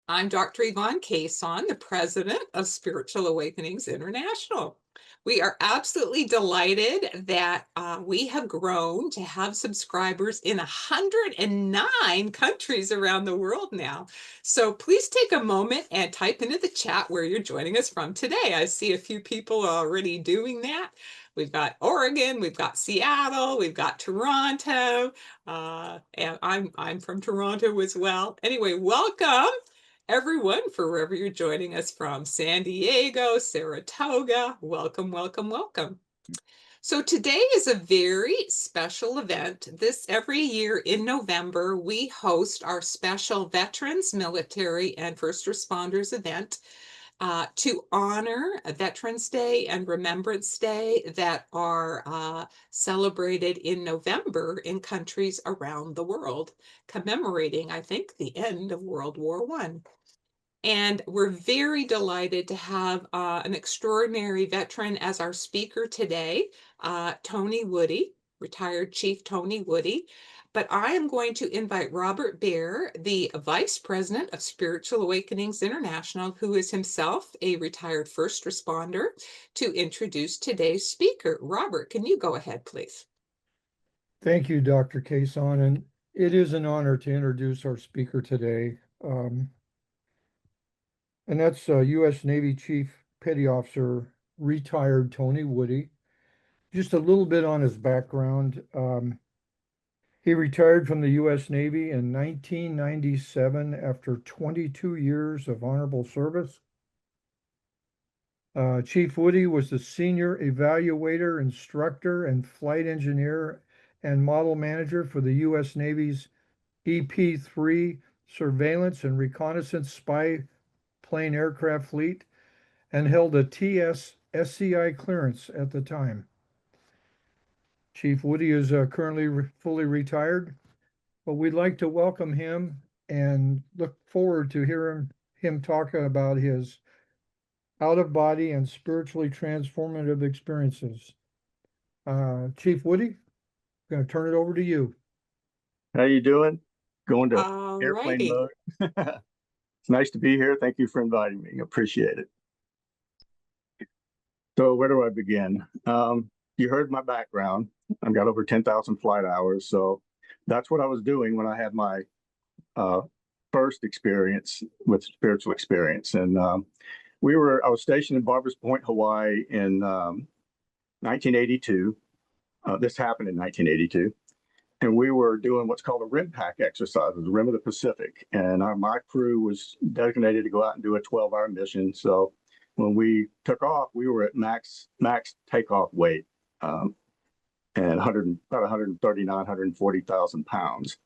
I'm Dr. Yvonne Cason, the president of Spiritual Awakenings International. We are absolutely delighted that we have grown to have subscribers in 109 countries around the world now. So please take a moment and type into the chat where you're joining us from today. I see a few people already doing that. We've got Oregon, we've got Seattle, we've got Toronto, and I'm from Toronto as well. Anyway, welcome everyone, for wherever you're joining us from. San Diego, Saratoga, welcome, welcome, welcome. So today is a very special event. Every year in November, we host our special Veterans, Military, and First Responders event to honor Veterans Day and Remembrance Day that are celebrated in November in countries around the world, commemorating, I think, the end of World War I. And we're very delighted to have an extraordinary veteran as our speaker today, Tony Woody, retired Chief Tony Woody. But I am going to invite Robert Baer, the Vice President of Spiritual Awakenings International, who is himself a retired first responder, to introduce today's speaker. Robert, can you go ahead, please? Thank you, Dr. Cason, and it is an honor to introduce our speaker today. And that's U.S. Navy Chief Petty Officer, retired Tony Woody. Just a little bit on his background. He retired from the U.S. Navy in 1997 after 22 years of honorable service. Chief Woody was the senior evaluator, instructor, and flight engineer and model manager for the U.S. Navy's EP-3 surveillance and reconnaissance spy plane aircraft fleet and held a TS SCI clearance at the time. Chief Woody is currently fully retired, but we'd like to welcome him and look forward to hearing him talk about his out-of-body and spiritually transformative experiences. Chief Woody, I'm going to turn it over to you. How you doing? Going to airplane Alrighty. mode. It's nice to be here. Thank you for inviting me. Appreciate it. So where do I begin? You heard my background. I've got over 10,000 flight hours. So that's what I was doing when I had my first experience with spiritual experience. And I was stationed in Barbers Point, Hawaii in 1982. This happened in 1982. And we were doing what's called a rim pack exercise, the rim of the Pacific. And my crew was designated to go out and do a 12-hour mission. So when we took off, we were at max takeoff weight, and about 139, 140,000 pounds.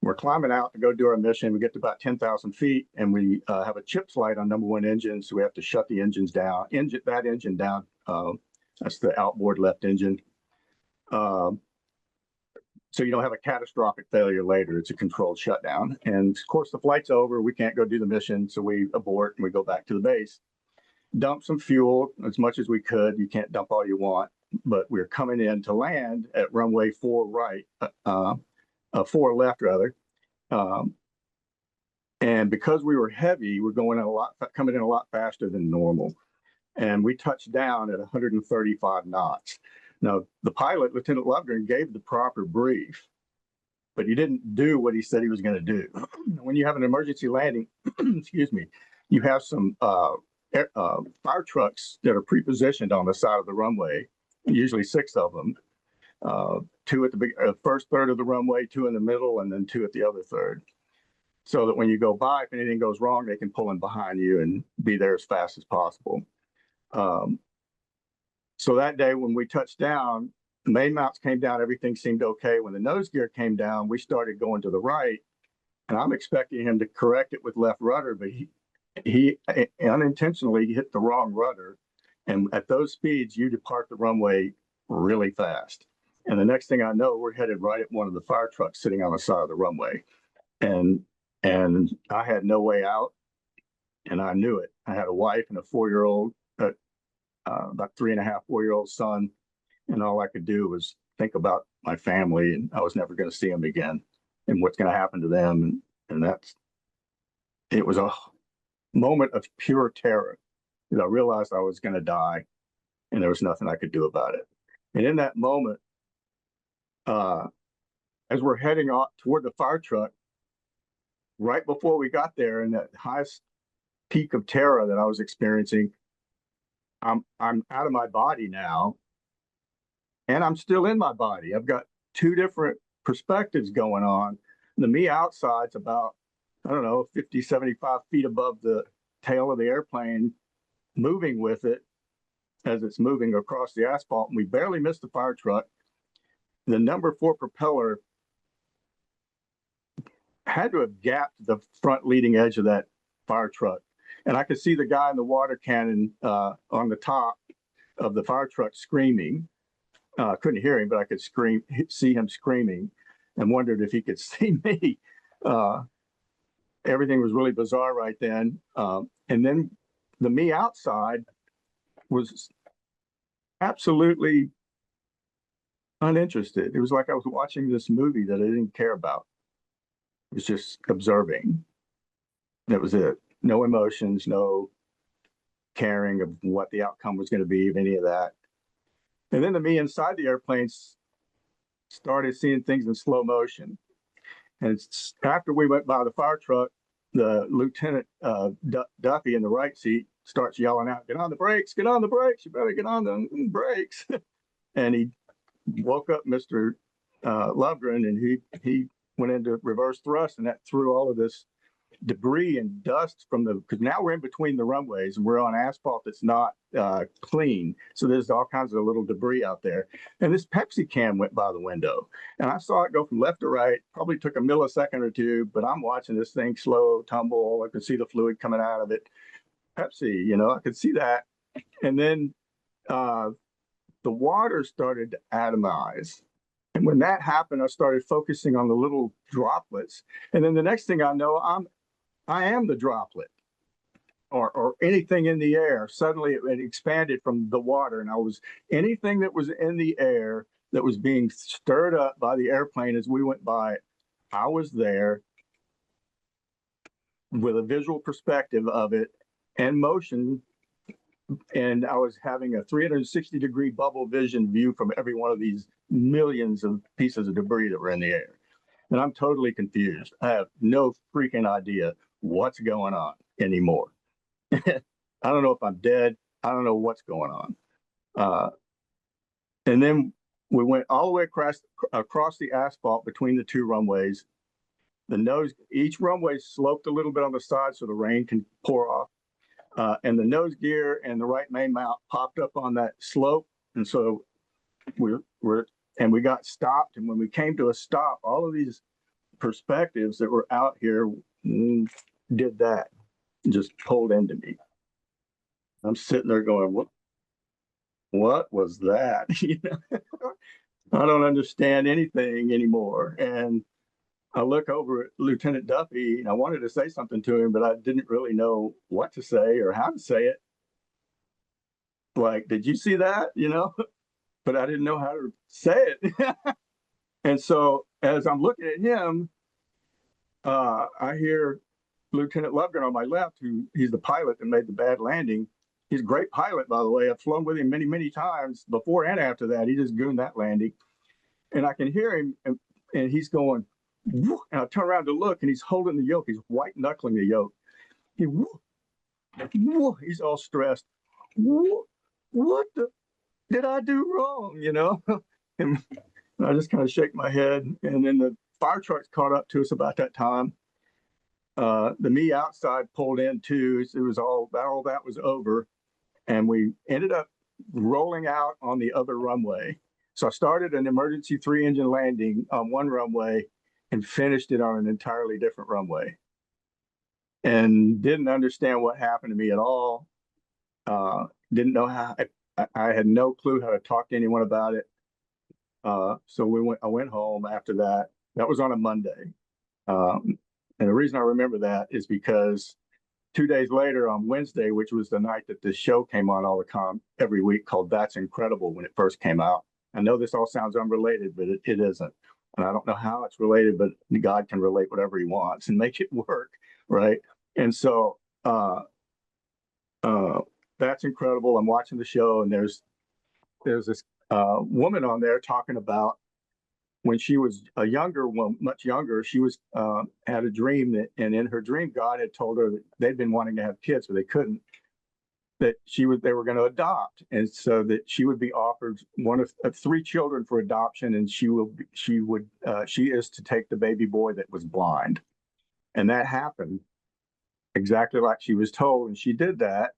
We're climbing out to go do our mission. We get to about 10,000 feet, and we have a chip slide on #1 engine, so we have to shut the engines down. That engine down. That's the outboard left engine. So you don't have a catastrophic failure later. It's a controlled shutdown. And of course, the flight's over. We can't go do the mission. So we abort and we go back to the base, dump some fuel as much as we could. You can't dump all you want, but we're coming in to land at runway 4 right, 4 left rather. And because we were heavy, we're coming in a lot faster than normal. And we touched down at 135 knots. Now, the pilot, Lieutenant Lovegreen, gave the proper brief, but he didn't do what he said he was going to do. When you have an emergency landing, excuse me, you have some fire trucks that are pre-positioned on the side of the runway, usually 6 of them, 2 at the first third of the runway, 2 in the middle, and then 2 at the other third. So that when you go by, if anything goes wrong, they can pull in behind you and be there as fast as possible. So that day when we touched down, the main mounts came down, everything seemed okay. When the nose gear came down, we started going to the right, and I'm expecting him to correct it with left rudder, but he unintentionally hit the wrong rudder. And at those speeds, you depart the runway really fast. And the next thing I know, we're headed right at one of the fire trucks sitting on the side of the runway. And And I had no way out, and I knew it. I had a wife and a 4-year-old, about 3.5, 4-year-old son, and all I could do was think about my family, and I was never going to see them again, and what's going to happen to them. And it was a moment of pure terror. I realized I was going to die, and there was nothing I could do about it. And in that moment, as we're heading off toward the fire truck, right before we got there, in that highest peak of terror that I was experiencing, I'm out of my body now, and I'm still in my body. I've got two different perspectives going on. The me outside's about, I don't know, 50, 75 feet above the tail of the airplane, moving with it as it's moving across the asphalt. And we barely missed the fire truck. The number 4 propeller had to have gapped the front leading edge of that fire truck. And I could see the guy in the water cannon on the top of the fire truck screaming. Couldn't hear him, but I could see him screaming, and wondered if he could see me. Everything was really bizarre right then. And then the me outside was absolutely uninterested. It was like I was watching this movie that I didn't care about. It was just observing. That was it. No emotions, no caring of what the outcome was going to be of any of that. And then the me inside the airplane started seeing things in slow motion. And after we went by the fire truck, the Lieutenant Duffy in the right seat starts yelling out, "Get on the brakes, get on the brakes, you better get on the brakes." And he woke up Mr. Lovegren, and he went into reverse thrust, and that threw all of this debris and dust from because now we're in between the runways and we're on asphalt that's not clean. So there's all kinds of little debris out there. And this Pepsi can went by the window, and I saw it go from left to right. Probably took a millisecond or two, but I'm watching this thing slow tumble. I could see the fluid coming out of it. Pepsi, I could see that. And then the water started to atomize. And when that happened, I started focusing on the little droplets. And then the next thing I know, I am the droplet, or anything in the air. Suddenly it expanded from the water, and I was anything that was in the air that was being stirred up by the airplane as we went by it. I was there with a visual perspective of it and motion, and I was having a 360-degree bubble vision view from every one of these millions of pieces of debris that were in the air. And I'm totally confused. I have no freaking idea what's going on anymore. I don't know if I'm dead. I don't know what's going on. And then we went all the way across the asphalt between the two runways. Each runway sloped a little bit on the side so the rain can pour off. And the nose gear and the right main mount popped up on that slope. And so we got stopped. And when we came to a stop, all of these perspectives that were out here did that, just pulled into me. I'm sitting there going, what was that? I don't understand anything anymore. And I look over at Lieutenant Duffy, and I wanted to say something to him, but I didn't really know what to say or how to say it. Like, did you see that? But I didn't know how to say it. And so as I'm looking at him, I hear Lieutenant Lovegren on my left, he's the pilot that made the bad landing. He's a great pilot, by the way. I've flown with him many, many times before and after that. He just gooned that landing. And I can hear him, and he's going, whoo, and I turn around to look, and he's holding the yoke. He's white knuckling the yoke. He's all stressed. What did I do wrong? And I just kind of shake my head. And then the fire trucks caught up to us about that time. The me outside pulled in too. It was all that was over. And we ended up rolling out on the other runway. So I started an emergency 3-engine landing on one runway and finished it on an entirely different runway. And didn't understand what happened to me at all. Didn't know how. I had no clue how to talk to anyone about it. So I went home after that. That was on a Monday. And the reason I remember that is because 2 days later on Wednesday, which was the night that this show came on all the time every week called That's Incredible when it first came out. I know this all sounds unrelated, but it isn't. And I don't know how it's related, but God can relate whatever he wants and make it work, right? And so That's Incredible. I'm watching the show, and there's this woman on there talking about when she was a younger one, much younger, she was had a dream that, and in her dream, God had told her that they'd been wanting to have kids, but they couldn't. That they were going to adopt, and so that she would be offered one of 3 children for adoption, and she is to take the baby boy that was blind, and that happened exactly like she was told, and she did that,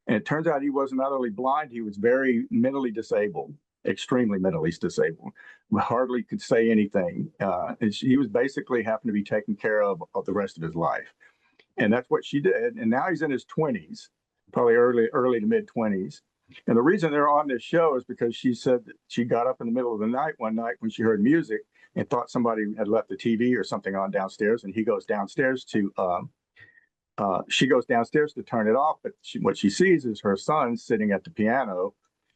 and it turns out he was not only blind, he was very mentally disabled. Extremely mentally disabled, hardly could say anything. And he was basically having to be taken care of the rest of his life. And that's what she did. And now he's in his 20s, probably early to mid 20s. And the reason they're on this show is because she said that she got up in the middle of the night one night when she heard music and thought somebody had left the TV or something on downstairs. And he goes downstairs she goes downstairs to turn it off. But what she sees is her son sitting at the piano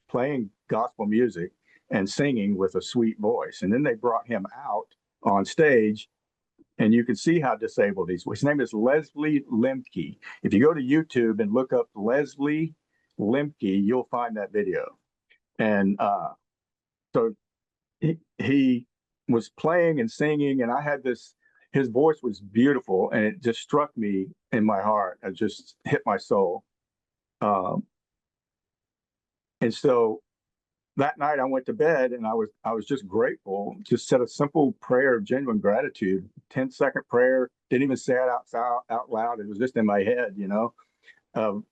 playing gospel music and singing with a sweet voice. And then they brought him out on stage, and you can see how disabled he's. His name is Leslie Lemke. If you go to YouTube and look up Leslie Lemke, you'll find that video. And so he was playing and singing, and I had this, his voice was beautiful, and it just struck me in my heart. It just hit my soul. And so that night I went to bed, and I was just grateful. Just said a simple prayer of genuine gratitude, 10-second prayer. Didn't even say it out loud. It was just in my head,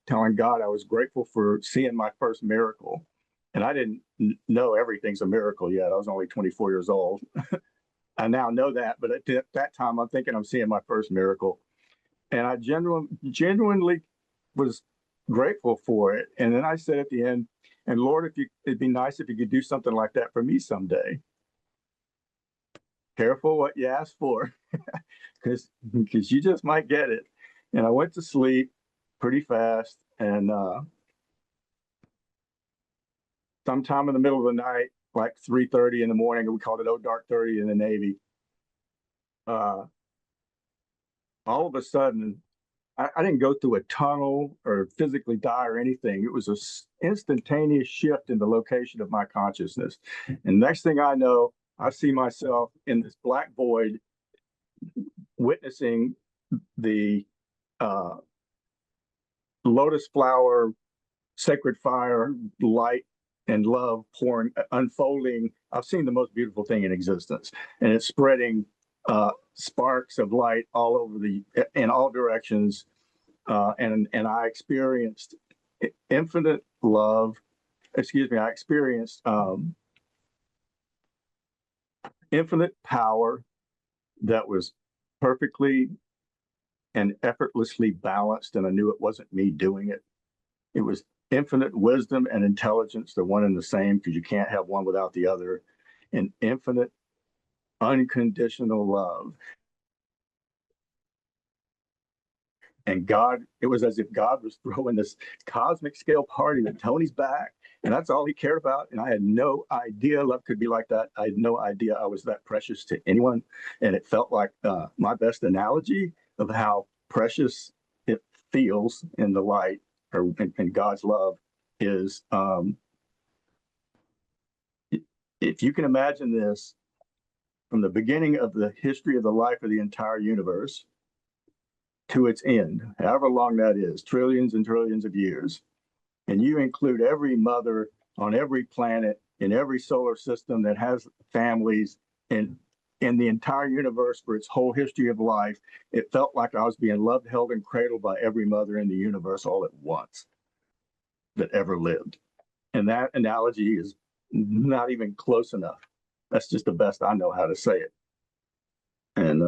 telling God I was grateful for seeing my first miracle. And I didn't know everything's a miracle yet. I was only 24 years old. I now know that, but at that time I'm thinking I'm seeing my first miracle. And I genuinely was grateful for it. And then I said at the end, and Lord, it'd be nice if you could do something like that for me someday. Careful what you ask for, because you just might get it. And I went to sleep pretty fast, and sometime in the middle of the night, like 3:30 in the morning, we called it dark 30 in the Navy. All of a sudden, I didn't go through a tunnel or physically die or anything. It was an instantaneous shift in the location of my consciousness. And next thing I know, I see myself in this black void, witnessing the lotus flower, sacred fire, light, and love pouring, unfolding. I've seen the most beautiful thing in existence, and it's spreading sparks of light all over in all directions. And I experienced infinite love. Excuse me. I experienced infinite power that was perfectly and effortlessly balanced, and I knew it wasn't me doing it. It was infinite wisdom and intelligence, they're one and the same, because you can't have one without the other, and infinite unconditional love. And God, it was as if God was throwing this cosmic scale party that Tony's back, and that's all he cared about. And I had no idea love could be like that. I had no idea I was that precious to anyone. And it felt like my best analogy of how precious it feels in the light, or in God's love, is if you can imagine this, from the beginning of the history of the life of the entire universe to its end, however long that is, trillions and trillions of years, and you include every mother on every planet in every solar system that has families, in the entire universe for its whole history of life, it felt like I was being loved, held, and cradled by every mother in the universe all at once that ever lived. And that analogy is not even close enough. That's just the best I know how to say it. And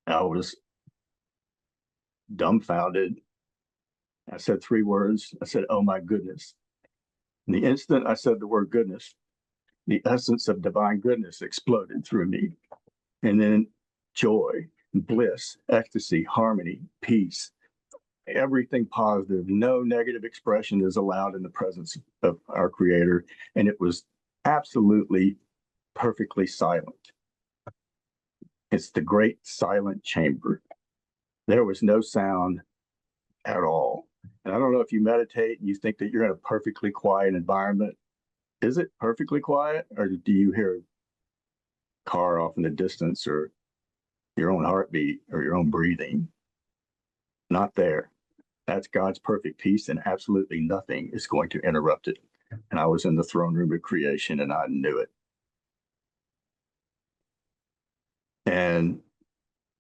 I was dumbfounded. I said 3 words. I said, "Oh my goodness." And the instant I said the word goodness, the essence of divine goodness exploded through me. and then joy, bliss, ecstasy, harmony, peace, everything positive. No negative expression is allowed in the presence of our Creator. And it was absolutely perfectly silent. It's the great silent chamber. There was no sound at all. And I don't know if you meditate and you think that you're in a perfectly quiet environment. Is it perfectly quiet, or do you hear a car off in the distance, or your own heartbeat, or your own breathing? Not there. That's God's perfect peace, and absolutely nothing is going to interrupt it. And I was in the throne room of creation, and I knew it. And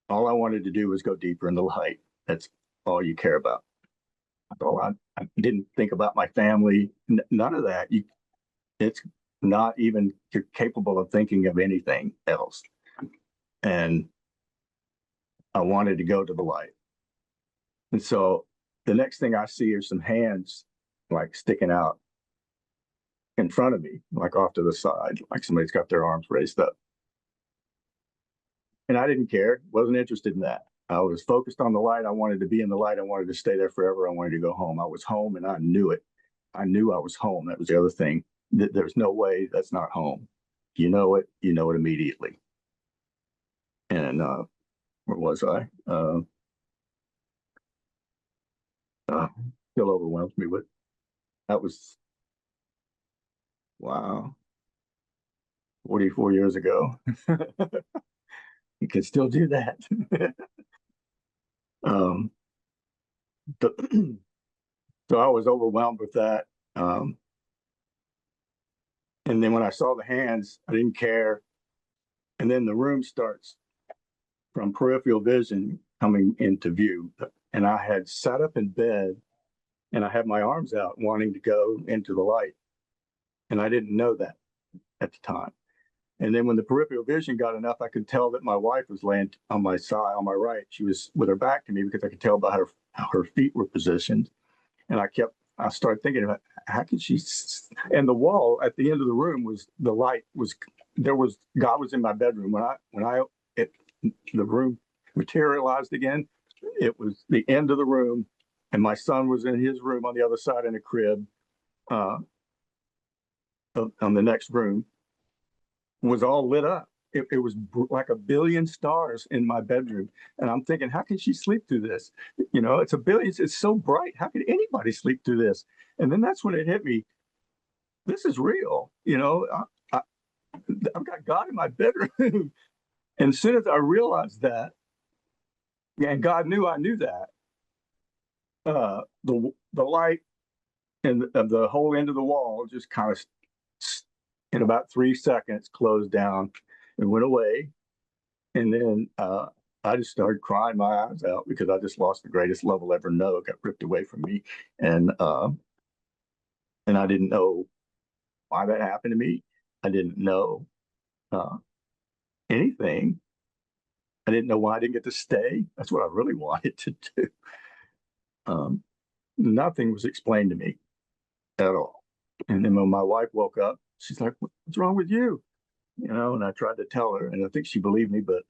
all I wanted to do was go deeper in the light. That's all you care about. I didn't think about my family, none of that. It's not even you're capable of thinking of anything else. And I wanted to go to the light. And so the next thing I see are some hands like sticking out in front of me, like off to the side, like somebody's got their arms raised up. And I didn't care, wasn't interested in that. I was focused on the light. I wanted to be in the light. I wanted to stay there forever. I wanted to go home. I was home, and I knew it. I knew I was home. That was the other thing. There's no way that's not home. You know it immediately. And where was I? Still overwhelms me with that was, wow, 44 years ago. You can still do that. So I was overwhelmed with that. And then when I saw the hands, I didn't care. And then the room starts from peripheral vision coming into view. And I had sat up in bed and I had my arms out wanting to go into the light. And I didn't know that at the time. And then when the peripheral vision got enough, I could tell that my wife was laying on my side, on my right. She was with her back to me because I could tell by how her feet were positioned. And I started thinking about how could she, and the wall at the end of the room was the light was, God was in my bedroom. The room materialized again, it was the end of the room, and my son was in his room on the other side in a crib, on the next room, was all lit up. It was like a billion stars in my bedroom. And I'm thinking, how can she sleep through this? You know, it's a billion, it's so bright. How could anybody sleep through this? And then that's when it hit me. This is real. You know, I've got God in my bedroom. And as soon as I realized that, and God knew I knew that, the light and the whole end of the wall just kind of, in about 3 seconds, closed down and went away. And then I just started crying my eyes out because I just lost the greatest love I'll ever know. It got ripped away from me. And I didn't know why that happened to me. I didn't know anything. I didn't know why I didn't get to stay. That's what I really wanted to do. Nothing was explained to me at all. And then when my wife woke up, she's like, "What's wrong with you?" You know, and I tried to tell her, and I think she believed me, but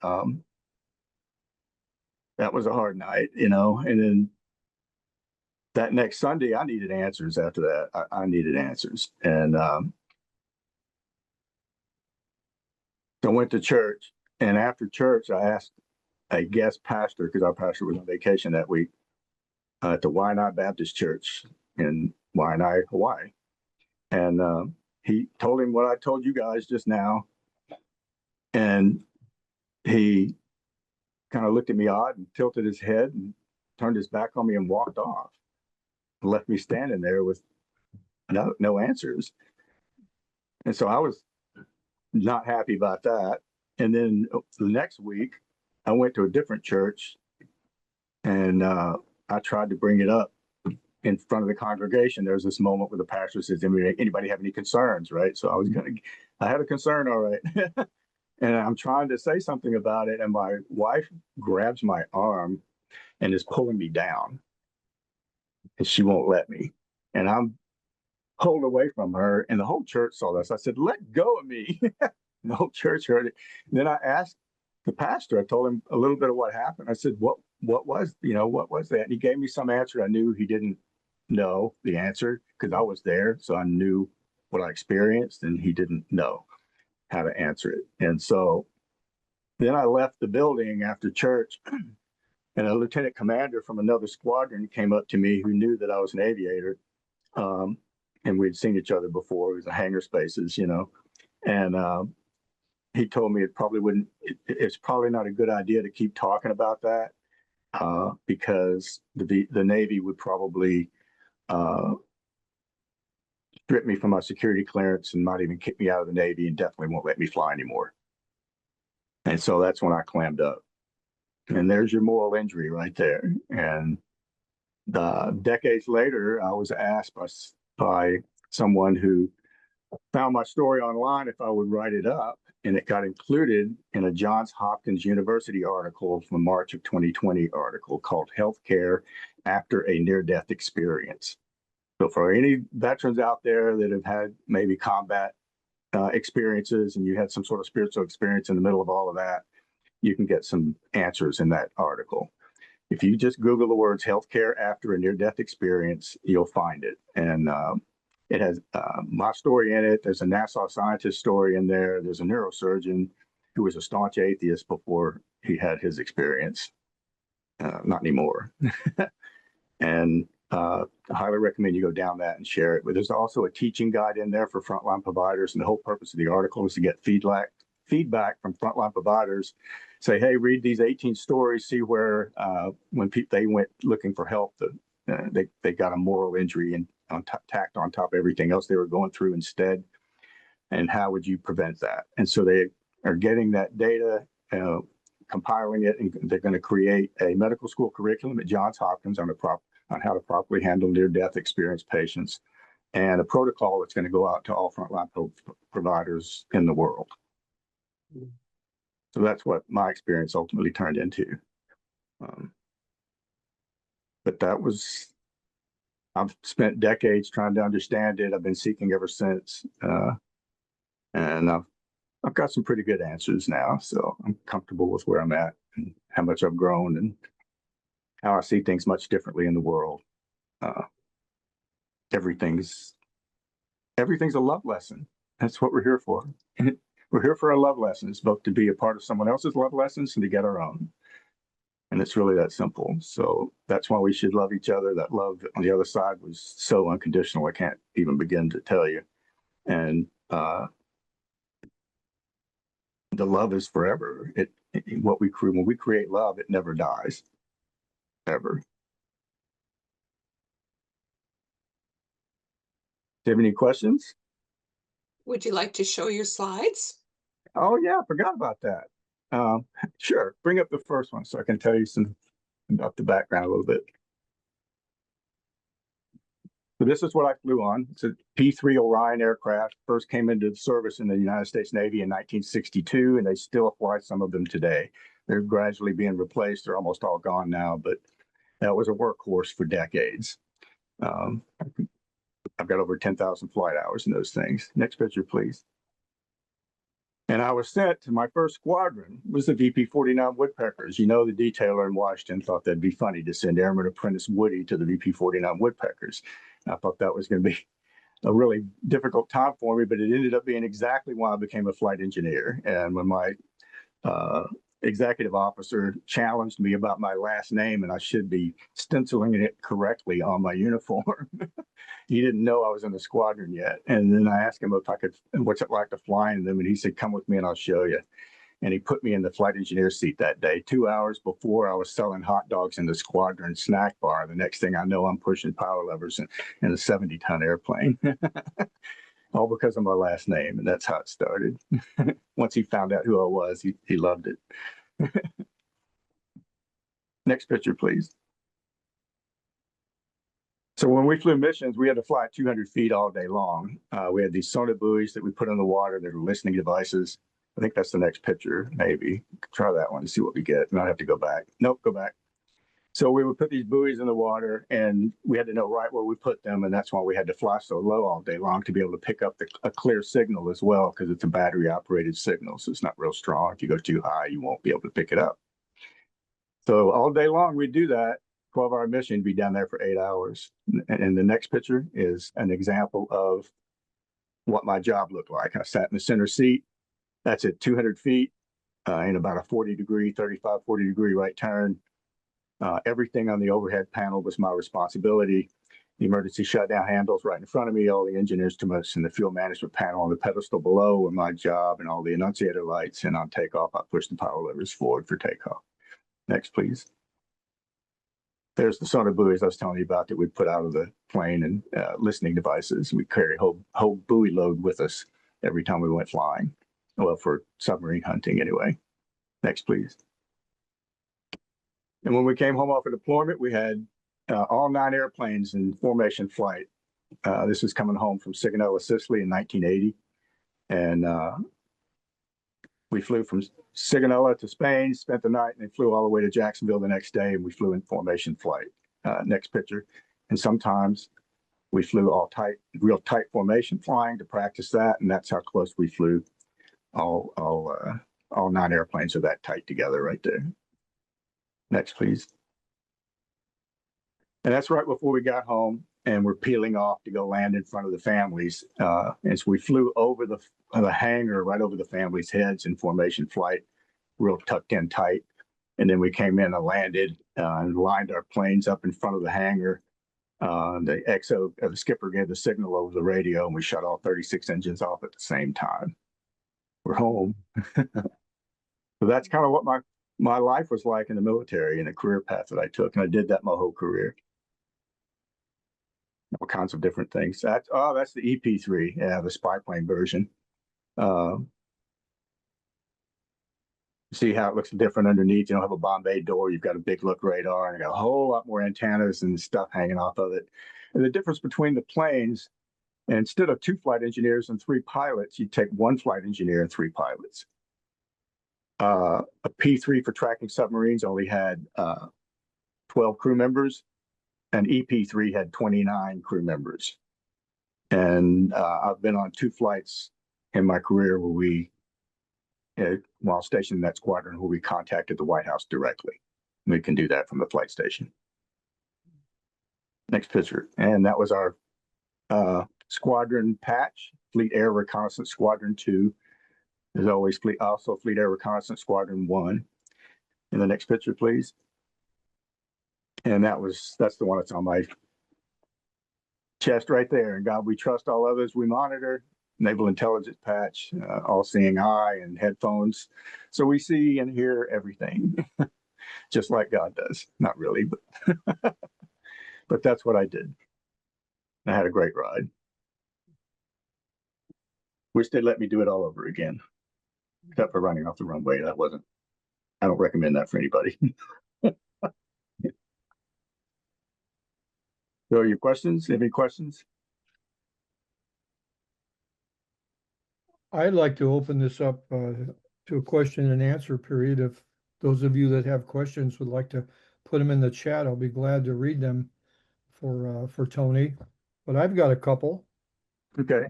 that was a hard night, you know. And then that next Sunday, I needed answers after that. I needed answers. And so I went to church. And after church, I asked a guest pastor, because our pastor was on vacation that week, at the Waianae Baptist Church in Waianae, Hawaii. And he told him what I told you guys just now. And he kind of looked at me odd and tilted his head and turned his back on me and walked off and left me standing there with no answers. And so I was not happy about that. And then the next week, I went to a different church, and I tried to bring it up in front of the congregation. There was this moment where the pastor says, "Anybody have any concerns?" Right? So I had a concern, all right. And I'm trying to say something about it, and my wife grabs my arm and is pulling me down, and she won't let me. And I'm pulled away from her, and the whole church saw this. I said, "Let go of me." The whole church heard it. And then I asked the pastor, I told him a little bit of what happened. I said, what was, what was that? And he gave me some answer. I knew he didn't know the answer because I was there. So I knew what I experienced, and he didn't know how to answer it. And so then I left the building after church, and a lieutenant commander from another squadron came up to me who knew that I was an aviator. And we'd seen each other before. It was a hangar spaces, and he told me it's probably not a good idea to keep talking about that because the Navy would probably strip me from my security clearance and might even kick me out of the Navy, and definitely won't let me fly anymore. And so that's when I clammed up. And there's your moral injury right there. And decades later, I was asked by someone who found my story online if I would write it up, and it got included in a Johns Hopkins University article from March of 2020 article called Healthcare After a Near-Death Experience. So for any veterans out there that have had maybe combat experiences, and you had some sort of spiritual experience in the middle of all of that, you can get some answers in that article. If you just Google the words healthcare after a near-death experience, you'll find it. And it has my story in it. There's a NASA scientist story in there. There's a neurosurgeon who was a staunch atheist before he had his experience. Not anymore. And I highly recommend you go down that and share it. But there's also a teaching guide in there for frontline providers. And the whole purpose of the article is to get feedback from frontline providers. Say, hey, read these 18 stories, see where when they went looking for help, they got a moral injury and tacked on top of everything else they were going through instead. And how would you prevent that? And so they are getting that data, compiling it, and they're going to create a medical school curriculum at Johns Hopkins on how to properly handle near-death experience patients, and a protocol that's going to go out to all frontline providers in the world. So that's what my experience ultimately turned into. But I've spent decades trying to understand it. I've been seeking ever since. And I've got some pretty good answers now. So I'm comfortable with where I'm at and how much I've grown and how I see things much differently in the world. Everything's a love lesson. That's what we're here for. We're here for our love lessons, both to be a part of someone else's love lessons and to get our own. And it's really that simple. So that's why we should love each other. That love on the other side was so unconditional, I can't even begin to tell you. And the love is forever. When we create love, it never dies, ever. Do you have any questions? Would you like to show your slides? Oh yeah, I forgot about that. Sure, bring up the first one so I can tell you some about the background a little bit. So this is what I flew on. It's a P-3 Orion aircraft. First came into service in the United States Navy in 1962, and they still fly some of them today. They're gradually being replaced. They're almost all gone now, but that was a workhorse for decades. I've got over 10,000 flight hours in those things. Next picture, please. And I was sent to my first squadron was the VP-49 Woodpeckers. The detailer in Washington thought that'd be funny to send Airman Apprentice Woody to the VP-49 Woodpeckers. I thought that was going to be a really difficult time for me, but it ended up being exactly why I became a flight engineer. And when my executive officer challenged me about my last name and I should be stenciling it correctly on my uniform, he didn't know I was in the squadron yet. And then I asked him what's it like to fly in them, and he said, "Come with me and I'll show you." And he put me in the flight engineer seat that day. 2 hours before, I was selling hot dogs in the squadron snack bar. The next thing I know, I'm pushing power levers in a 70-ton airplane. All because of my last name, and that's how it started. Once he found out who I was, he loved it. Next picture, please. So when we flew missions, we had to fly 200 feet all day long. We had these sonar buoys that we put in the water that are listening devices. I think that's the next picture, maybe. Try that one and see what we get. And I have to go back. Nope, go back. So we would put these buoys in the water, and we had to know right where we put them, and that's why we had to fly so low all day long to be able to pick up a clear signal as well, because it's a battery-operated signal, so it's not real strong. If you go too high, you won't be able to pick it up. So all day long we'd do that. 12-hour mission, be down there for 8 hours. And the next picture is an example of what my job looked like. I sat in the center seat. That's at 200 feet in about a 35, 40 degree right turn. Everything on the overhead panel was my responsibility. The emergency shutdown handles right in front of me, all the engine instruments and the fuel management panel on the pedestal below were my job, and all the annunciator lights. And on takeoff, I pushed the power levers forward for takeoff. Next, please. There's the sonar buoys I was telling you about that we put out of the plane, and listening devices. We carry whole buoy load with us every time we went flying. Well, for submarine hunting anyway. Next, please. And when we came home off of deployment, we had all 9 airplanes in formation flight. This is coming home from Sigonella, Sicily in 1980. And we flew from Sigonella to Spain, spent the night, and then flew all the way to Jacksonville the next day, and we flew in formation flight. Next picture. And sometimes we flew all tight, real tight formation flying to practice that, and that's how close we flew. All 9 airplanes are that tight together right there. Next, please. And that's right before we got home, and we're peeling off to go land in front of the families. And so we flew over the hangar, right over the families' heads in formation flight, real tucked in tight. And then we came in and landed and lined our planes up in front of the hangar. The skipper gave the signal over the radio, and we shut all 36 engines off at the same time. We're home. So that's kind of what my life was like in the military and the career path that I took. And I did that my whole career. All kinds of different things. That's the EP3, yeah, the spy plane version. See how it looks different underneath. You don't have a Bombay door. You've got a big look radar, and you got a whole lot more antennas and stuff hanging off of it. And the difference between the planes, instead of 2 flight engineers and 3 pilots, you take 1 flight engineer and 3 pilots. A P3 for tracking submarines only had 12 crew members, and EP3 had 29 crew members. And I've been on 2 flights in my career where we, while stationed in that squadron, where we contacted the White House directly. We can do that from the flight station. Next picture. And that was our squadron patch, Fleet Air Reconnaissance Squadron 2. There's always Fleet Air Reconnaissance Squadron 1. And the next picture, please. And that's the one that's on my chest right there. And God, we trust all others we monitor. Naval Intelligence patch, all-seeing eye, and headphones. So we see and hear everything, just like God does. Not really, but but that's what I did. I had a great ride. Wish they'd let me do it all over again, except for running off the runway. I don't recommend that for anybody. So your questions? Any questions? I'd like to open this up to a question and answer period. If those of you that have questions would like to put them in the chat, I'll be glad to read them for Tony. But I've got a couple. Okay.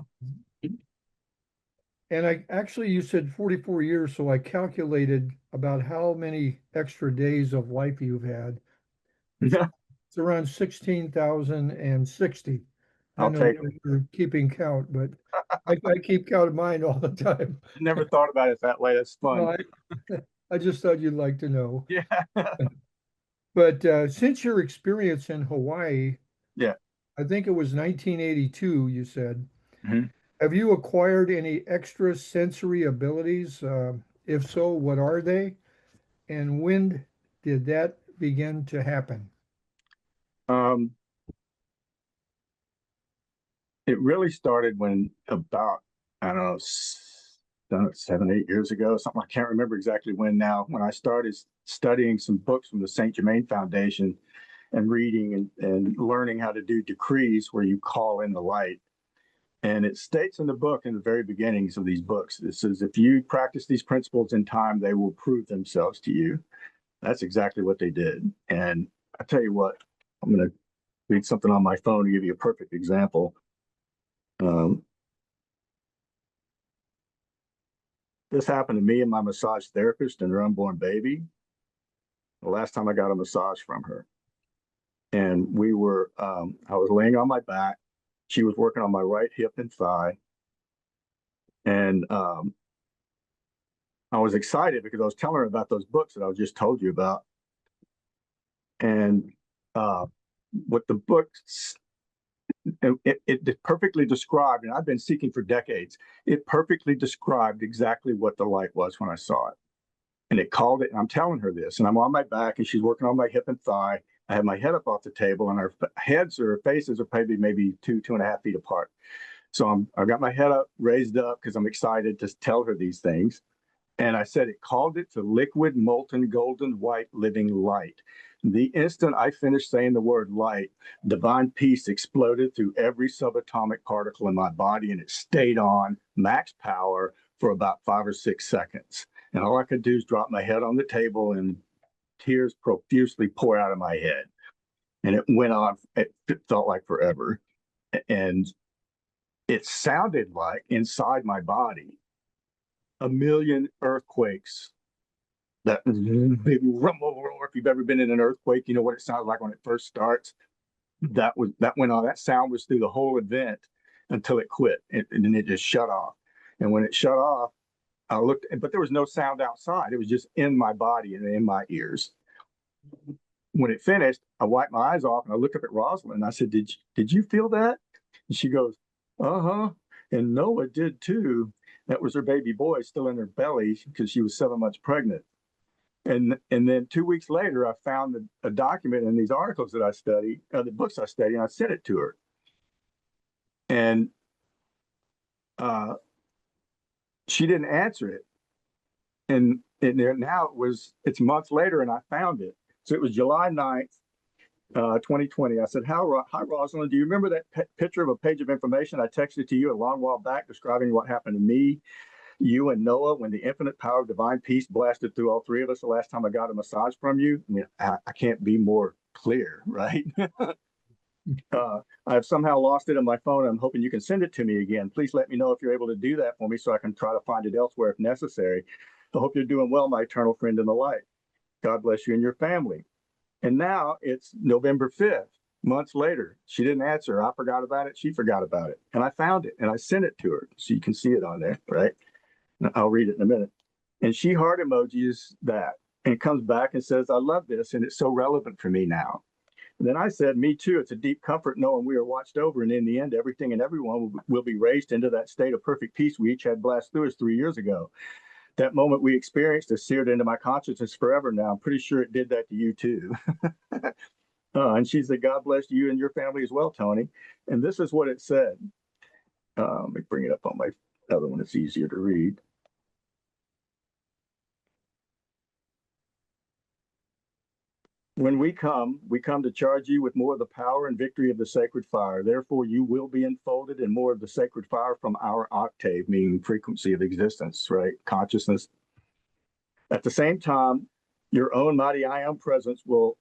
And you said 44 years, so I calculated about how many extra days of life you've had. It's around 16,060. I know you're keeping count, but I keep count of mine all the time. Never thought about it that way. That's fun. No, I just thought you'd like to know. Yeah. But since your experience in Hawaii, yeah, I think it was 1982, you said. Mm-hmm. Have you acquired any extra sensory abilities? If so, what are they? And when did that begin to happen? It really started when about, I don't know, 7, 8 years ago, something. I can't remember exactly when now, when I started studying some books from the St. Germain Foundation and reading and learning how to do decrees where you call in the light. And it states in the book, in the very beginnings of these books, it says, if you practice these principles in time, they will prove themselves to you. That's exactly what they did. And I tell you what, I'm going to read something on my phone to give you a perfect example. This happened to me and my massage therapist and her unborn baby. The last time I got a massage from her. And we were, I was laying on my back. She was working on my right hip and thigh. And I was excited because I was telling her about those books that I just told you about. And what the books, it perfectly described, and I've been seeking for decades, it perfectly described exactly what the light was when I saw it. And it called it, and I'm telling her this, and I'm on my back, and she's working on my hip and thigh. I have my head up off the table, and our heads or faces are maybe 2.5 feet apart. So I've got my head up, raised up, because I'm excited to tell her these things. And I said it called it to liquid, molten, golden, white, living light. The instant I finished saying the word light, divine peace exploded through every subatomic particle in my body, and it stayed on max power for about 5 or 6 seconds. And all I could do is drop my head on the table and tears profusely pour out of my head. And it went on, it felt like forever. And it sounded like inside my body, a million earthquakes that big rumble roar. If you've ever been in an earthquake, you know what it sounds like when it first starts. That went on. That sound was through the whole event until it quit, and then it just shut off. And when it shut off, I looked, but there was no sound outside. It was just in my body and in my ears. When it finished, I wiped my eyes off and I looked up at Rosalind and I said, "Did you feel that?" And she goes, "Uh-huh." And Noah did too. That was her baby boy still in her belly because she was 7 months pregnant. And then 2 weeks later, I found a document in these articles that I study, the books I study, and I sent it to her. And she didn't answer it. And now it's months later, and I found it. So it was July 9th, 2020. I said, hi, Rosalind, do you remember that picture of a page of information I texted to you a long while back describing what happened to me, you, and Noah when the infinite power of divine peace blasted through all three of us the last time I got a massage from you? I mean, I can't be more clear, right? I've somehow lost it on my phone. I'm hoping you can send it to me again. Please let me know if you're able to do that for me so I can try to find it elsewhere if necessary. I hope you're doing well, my eternal friend in the light. God bless you and your family. And now it's November 5th, months later. She didn't answer. I forgot about it. She forgot about it. And I found it and I sent it to her so you can see it on there, right? I'll read it in a minute. And she heart emojis that and comes back and says, "I love this and it's so relevant for me now." And then I said, "Me too. It's a deep comfort knowing we are watched over, and in the end, everything and everyone will be raised into that state of perfect peace we each had blast through us 3 years ago. That moment we experienced is seared into my consciousness forever now. I'm pretty sure it did that to you too." And she said, "God bless you and your family as well, Tony." And this is what it said. Let me bring it up on my other one. It's easier to read. "When we come to charge you with more of the power and victory of the sacred fire. Therefore, you will be enfolded in more of the sacred fire from our octave," meaning frequency of existence, right? Consciousness. "At the same time, your own mighty I am presence will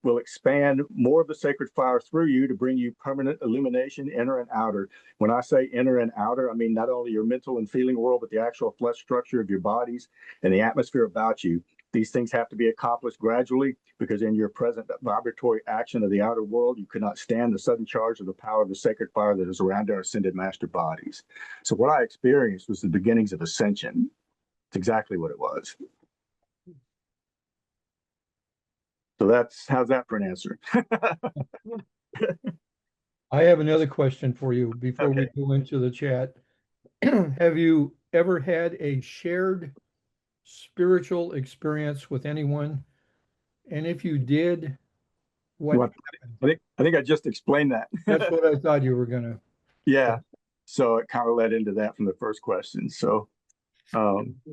expand more of the sacred fire through you to bring you permanent illumination, inner and outer." When I say inner and outer, I mean not only your mental and feeling world, but the actual flesh structure of your bodies and the atmosphere about you. These things have to be accomplished gradually because in your present vibratory action of the outer world, you could not stand the sudden charge of the power of the sacred fire that is around our ascended master bodies. So what I experienced was the beginnings of ascension. It's exactly what it was. So how's that for an answer? I have another question for you before we go into the chat. Have you ever had a shared spiritual experience with anyone? And if you did, what Well, happened? I think I just explained that. That's what I thought you were gonna. Yeah. So it kind of led into that from the first question. So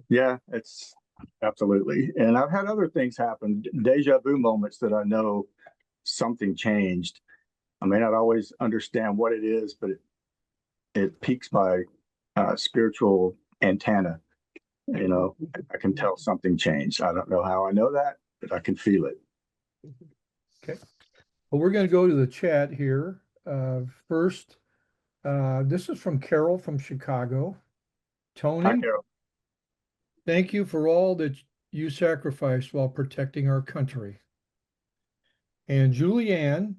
yeah, it's absolutely. And I've had other things happen, deja vu moments that I know something changed. I may not always understand what it is, but it piques my spiritual antenna. You know, I can tell something changed. I don't know how I know that, but I can feel it. Okay. Well, we're going to go to the chat here. First, this is from Carol from Chicago. Hi, Tony, Carol. thank you for all that you sacrificed while protecting our country. And Julianne,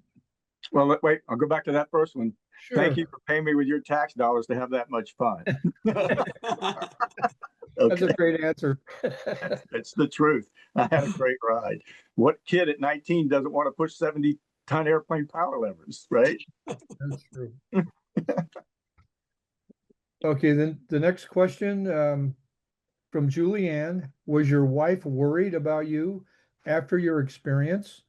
Well, wait, I'll go back to that first one. sure, Thank you for paying me with your tax dollars to have that much fun. that's a Okay, great answer. it's the truth. I had a great ride. What kid at 19 doesn't want to push 70-ton airplane power levers, right? That's true. Okay, then the next question from Julianne, was your wife worried about you after your experience?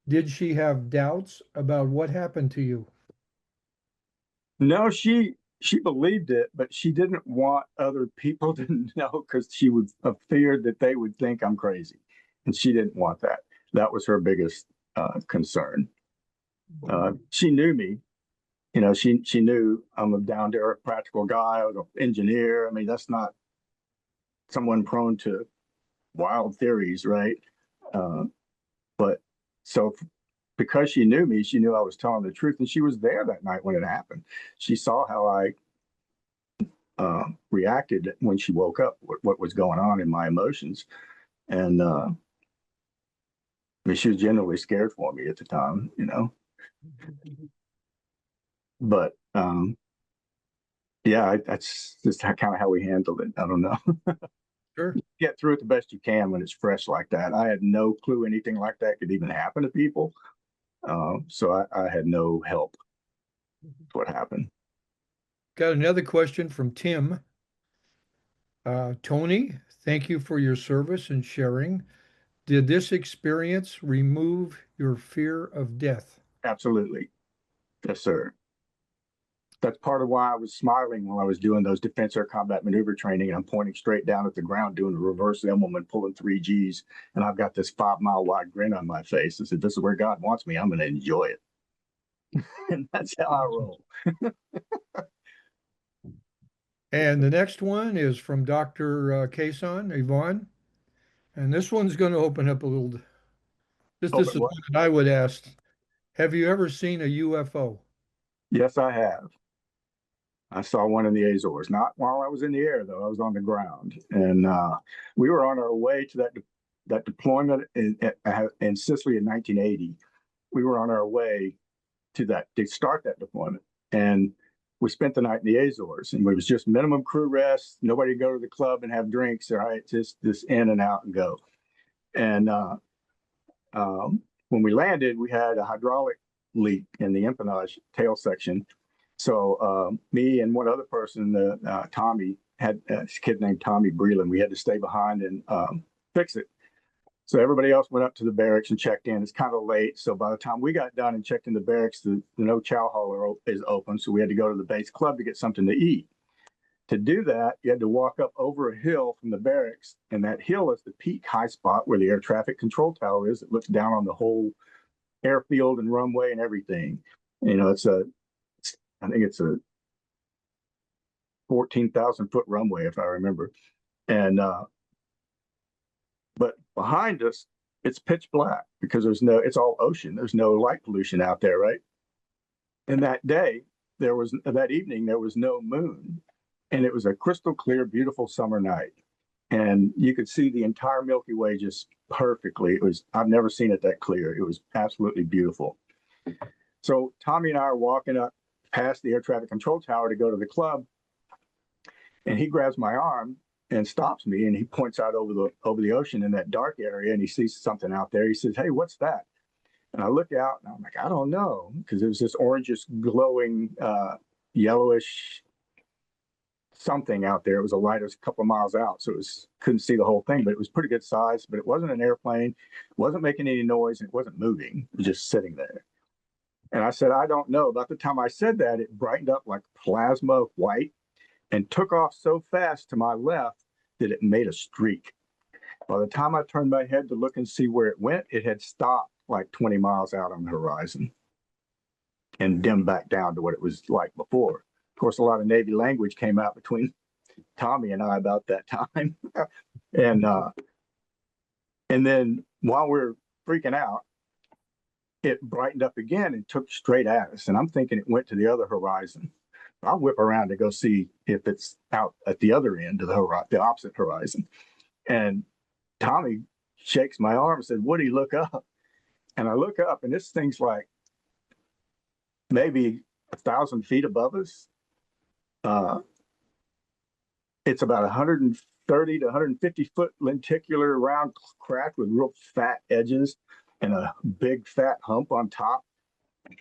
Did she have doubts about what happened to you? No, she believed it, but she didn't want other people to know because she would have feared that they would think I'm crazy, and she didn't want that. That was her biggest concern. She knew me. You know, she knew I'm a down to earth, practical guy. I was an engineer. I mean, that's not someone prone to wild theories, right? Uh, but so because she knew me, she knew I was telling the truth, and she was there that night when it happened. She saw how I reacted when she woke up, what was going on in my emotions, and I mean, she was genuinely scared for me at the time, you know. But yeah, that's just kind of how we handled it. I don't know. Sure. Get through it the best you can when it's fresh like that. I had no clue anything like that could even happen to people. So I had no help with what happened. Got another question from Tim. Tony, thank you for your service and sharing. Did this experience remove your fear of death? Absolutely. Yes, sir. That's part of why I was smiling while I was doing those defense air combat maneuver training, and I'm pointing straight down at the ground doing a reverse Immelman, pulling 3 Gs, and I've got this 5 mile wide grin on my face. I said, "This is where God wants me. I'm going to enjoy it," and that's how I roll. And the next one is from Dr. Kason, Yvonne. And this one's going to open up a little. This is Open one what? that I would ask. Have you ever seen a UFO? Yes, I have. I saw one in the Azores, not while I was in the air, though. I was on the ground, and we were on our way to that deployment in Sicily in 1980. We were on our way to start that deployment, and we spent the night in the Azores, and it was just minimum crew rest. Nobody go to the club and have drinks. All right, just this in and out and go. And when we landed, we had a hydraulic leak in the empennage tail section. So me and one other person, Tommy, had a kid named Tommy Breland. We had to stay behind and fix it. So everybody else went up to the barracks and checked in. It's kind of late. So by the time we got done and checked in the barracks, the no chow hall is open. So we had to go to the base club to get something to eat. To do that, you had to walk up over a hill from the barracks. And that hill is the peak high spot where the air traffic control tower is. It looks down on the whole airfield and runway and everything. You know, I think it's a 14,000 foot runway, if I remember. And but behind us, it's pitch black because it's all ocean. There's no light pollution out there, right? And that evening, there was no moon, and it was a crystal clear, beautiful summer night. And you could see the entire Milky Way just perfectly. I've never seen it that clear. It was absolutely beautiful. So Tommy and I are walking up past the air traffic control tower to go to the club, and he grabs my arm and stops me, and he points out over the ocean in that dark area, and he sees something out there. He says, "Hey, what's that?" And I look out, and I'm like, "I don't know," because it was this orangish, glowing, yellowish something out there. It was a light, it was a couple of miles out, so couldn't see the whole thing, but it was pretty good size. But it wasn't an airplane, it wasn't making any noise, and it wasn't moving. It was just sitting there. And I said, "I don't know." About the time I said that, it brightened up like plasma white and took off so fast to my left that it made a streak. By the time I turned my head to look and see where it went, it had stopped like 20 miles out on the horizon and dimmed back down to what it was like before. Of course, a lot of Navy language came out between Tommy and I about that time. and then while we're freaking out, it brightened up again and took straight at us. And I'm thinking it went to the other horizon. I'll whip around to go see if it's out at the other end of the opposite horizon. And Tommy shakes my arm and said, "Woody, look up." And I look up, and this thing's like maybe 1,000 feet above us. It's about 130 to 150 foot lenticular round crack with real fat edges and a big fat hump on top.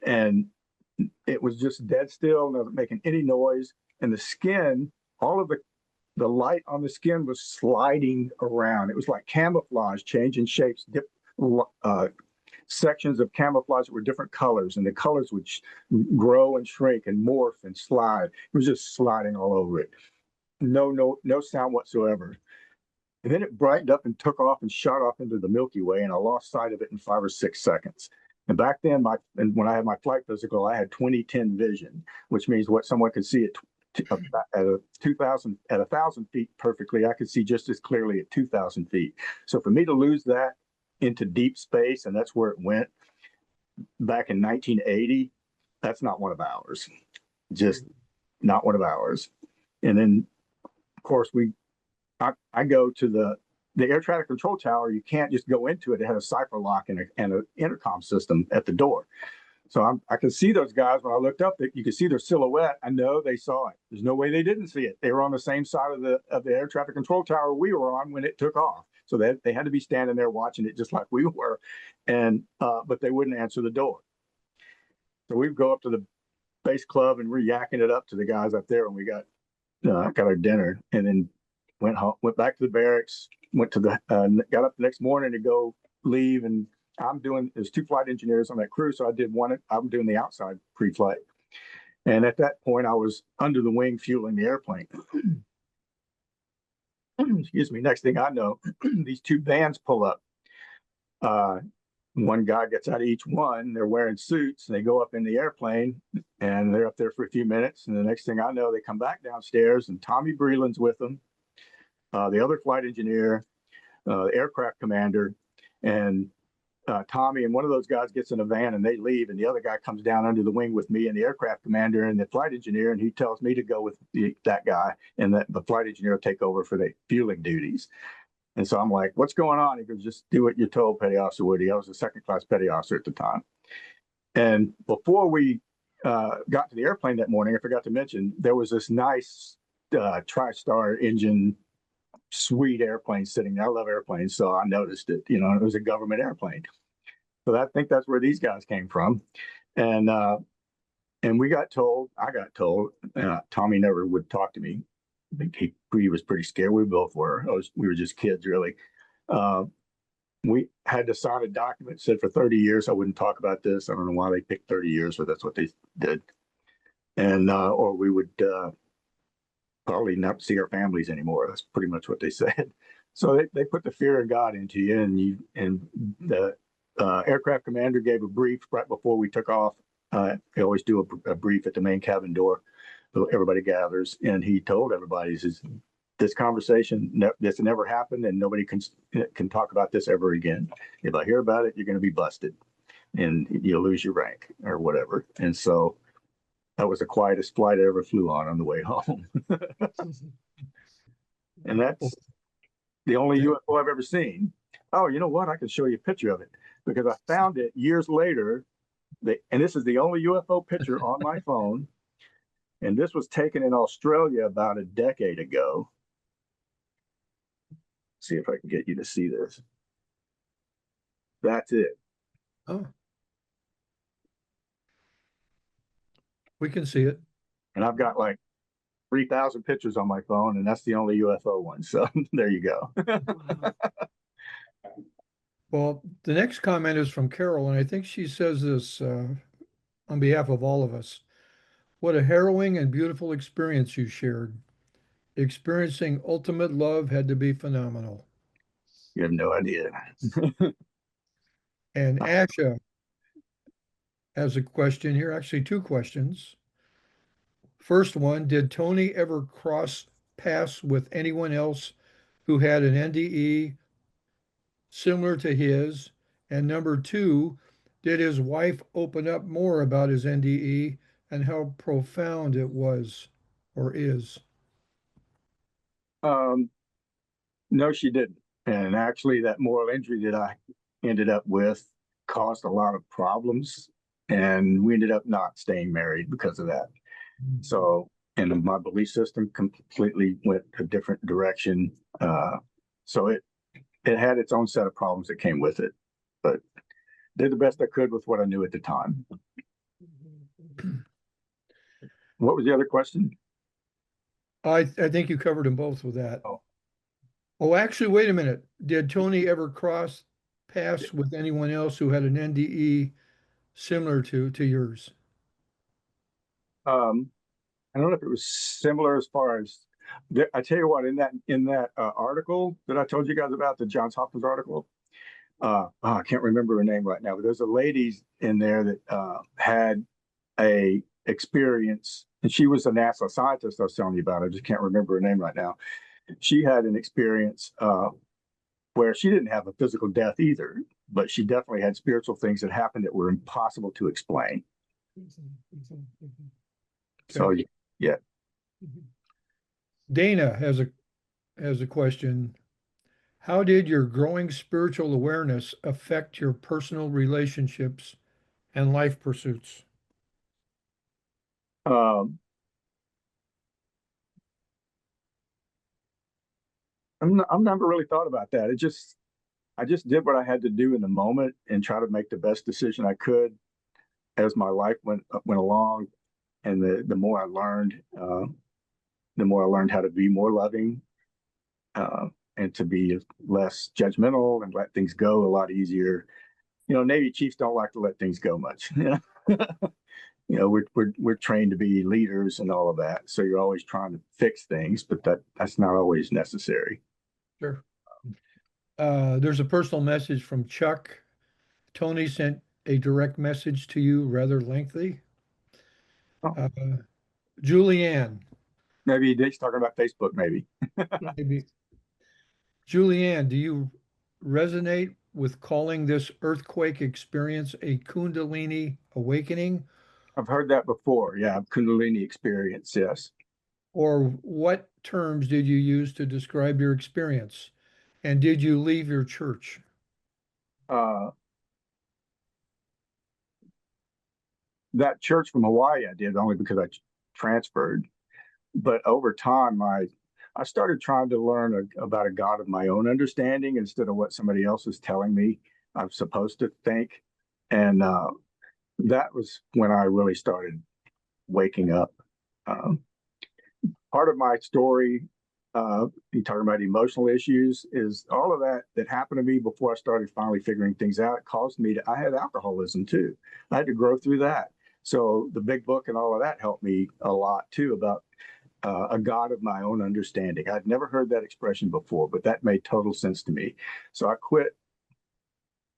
And it was just dead still, not making any noise. And the skin, all of the light on the skin was sliding around. It was like camouflage, changing shapes, sections of camouflage that were different colors, and the colors would grow and shrink and morph and slide. It was just sliding all over it. No sound whatsoever. And then it brightened up and took off and shot off into the Milky Way, and I lost sight of it in 5 or 6 seconds. And back then, when I had my flight physical, I had 20/10 vision, which means what someone could see at 1,000 feet perfectly, I could see just as clearly at 2,000 feet. So for me to lose that into deep space, and that's where it went back in 1980, that's not one of ours. Just not one of ours. And then, of course, I go to the air traffic control tower. You can't just go into it. It had a cipher lock and an intercom system at the door. So I could see those guys when I looked up. That you could see their silhouette. I know they saw it. There's no way they didn't see it. They were on the same side of the air traffic control tower we were on when it took off. So they had to be standing there watching it just like we were, and but they wouldn't answer the door. So we'd go up to the base club and we're yakking it up to the guys up there, and we got our dinner, and then went home, went back to the barracks, got up the next morning to go leave, and there's 2 flight engineers on that crew, so I'm doing the outside pre-flight. And at that point, I was under the wing fueling the airplane. Excuse me. Next thing I know, these 2 vans pull up. One guy gets out of each one. They're wearing suits, and they go up in the airplane, and they're up there for a few minutes. And the next thing I know, they come back downstairs, and Tommy Breland's with them, the other flight engineer, the aircraft commander, and Tommy, and one of those guys gets in a van and they leave, and the other guy comes down under the wing with me and the aircraft commander and the flight engineer, and he tells me to go with that guy, and that the flight engineer will take over for the fueling duties. And so I'm like, "What's going on?" He goes, "Just do what you're told, Petty Officer Woody." I was a second-class petty officer at the time. And before we got to the airplane that morning, I forgot to mention, there was this nice TriStar engine, sweet airplane sitting there. I love airplanes, so I noticed it. It was a government airplane. So I think that's where these guys came from. And I got told, Tommy never would talk to me. I think he was pretty scared. We both were. We were just kids, really. We had to sign a document that said for 30 years I wouldn't talk about this. I don't know why they picked 30 years, but that's what they did. And or we would probably not see our families anymore. That's pretty much what they said. So they put the fear of God into you, and the aircraft commander gave a brief right before we took off. They always do a brief at the main cabin door. So everybody gathers, and he told everybody, "This conversation, this never happened, and nobody can talk about this ever again. If I hear about it, you're going to be busted, and you'll lose your rank or whatever." And so that was the quietest flight I ever flew on the way home. And that's the only UFO I've ever seen. Oh, you know what? I can show you a picture of it because I found it years later. And this is the only UFO picture on my phone. And this was taken in Australia about a decade ago. See if I can get you to see this. That's it. Oh, we can see it. And I've got like 3,000 pictures on my phone, and that's the only UFO one. So there you go. Well, the next comment is from Carol, and I think she says this on behalf of all of us. "What a harrowing and beautiful experience you shared. Experiencing ultimate love had to be phenomenal." You have no idea. And Asha has a question here, actually 2 questions. First one, did Tony ever cross paths with anyone else who had an NDE similar to his? And number 2, Did his wife open up more about his NDE and how profound it was or is? Um, no, she didn't. And actually, that moral injury that I ended up with caused a lot of problems. And we ended up not staying married because of that. So, and my belief system completely went a different direction. So it had its own set of problems that came with it, but did the best I could with what I knew at the time. What was the other question? I think you covered them both with that. Oh. Oh, actually, wait a minute. Did Tony ever cross paths with anyone else who had an NDE similar to yours? I don't know if it was similar as far as I tell you what, in that article that I told you guys about, the Johns Hopkins article, I can't remember her name right now, but there's a lady in there that had a experience, and she was a NASA scientist I was telling you about. I just can't remember her name right now. She had an experience where she didn't have a physical death either, but she definitely had spiritual things that happened that were impossible to explain. So Okay. yeah. Dana has a question. How did your growing spiritual awareness affect your personal relationships and life pursuits? Um, I've never really thought about that. I just did what I had to do in the moment and try to make the best decision I could as my life went along. And the more I learned how to be more loving, and to be less judgmental and let things go a lot easier. You know, Navy chiefs don't like to let things go much. You know, we're trained to be leaders and all of that. So you're always trying to fix things, but that's not always necessary. Sure. There's a personal message from Chuck. Tony sent a direct message to you, rather lengthy. Oh, Uh, Julianne, maybe he's talking about Facebook, maybe. maybe. Julianne, do you resonate with calling this earthquake experience a Kundalini awakening? I've heard that before. Yeah, Kundalini experience. Yes. Or what terms did you use to describe your experience? And did you leave your church? Uh, that church from Hawaii I did only because I transferred. But over time, I started trying to learn about a God of my own understanding instead of what somebody else is telling me I'm supposed to think. And that was when I really started waking up. Um, Part of my story, you talking about emotional issues, is all of that happened to me before I started finally figuring things out. It caused me I had alcoholism too. I had to grow through that. So the big book and all of that helped me a lot too about a God of my own understanding. I'd never heard that expression before, but that made total sense to me. So I quit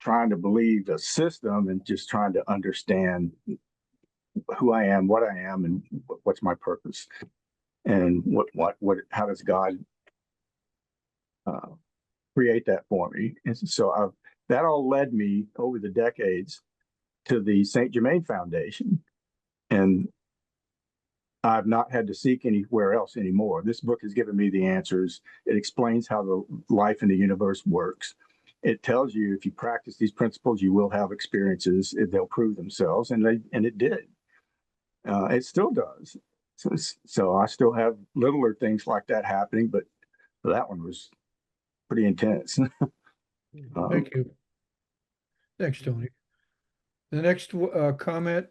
trying to believe a system and just trying to understand who I am, what I am, and what's my purpose, and how does God uh, create that for me. And so that all led me over the decades to the St. Germain Foundation, and I've not had to seek anywhere else anymore. This book has given me the answers. It explains how the life in the universe works. It tells you if you practice these principles, you will have experiences. They'll prove themselves, and it did. It still does. So I still have littler things like that happening, but that one was pretty intense. Thank you. Thanks, Tony. The next comment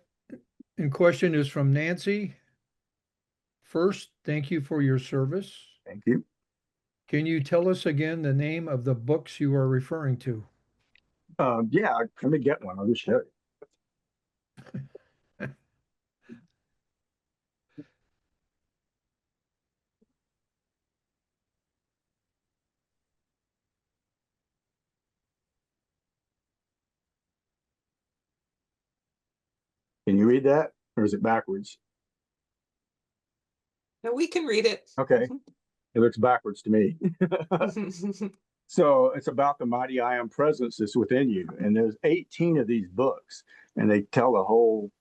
in question is from Nancy. First, thank you for your service. Thank you. Can you tell us again the name of the books you are referring to? Yeah, let me get one. I'll just show you. Can you read that, or is it backwards? No, we can read it. Okay, it looks backwards to me. So it's about the mighty I am presence that's within you. And there's 18 of these books, and they tell the whole,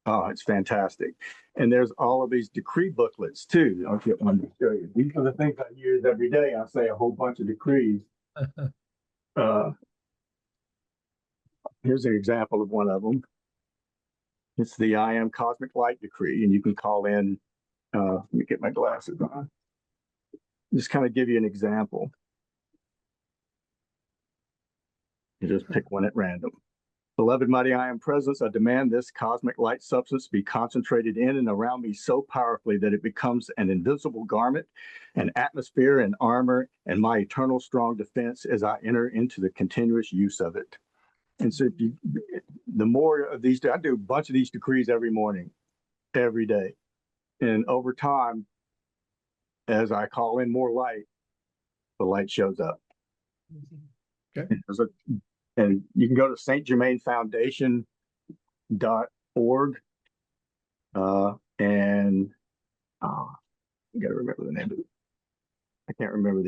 oh, it's fantastic. And there's all of these decree booklets too. I'll get one to show you. These are the things I use every day. I say a whole bunch of decrees. Here's an example of one of them. It's the I am cosmic light decree, and you can call in, let me get my glasses on. Just kind of give you an example. You just pick one at random. Beloved mighty I am presence, I demand this cosmic light substance be concentrated in and around me so powerfully that it becomes an invisible garment, an atmosphere and armor, and my eternal strong defense as I enter into the continuous use of it. And so the more of these, I do a bunch of these decrees every morning, every day. And over time, as I call in more light, the light shows up. Okay. And you can go to stgermainfoundation.org and you got to remember the name of it. I can't remember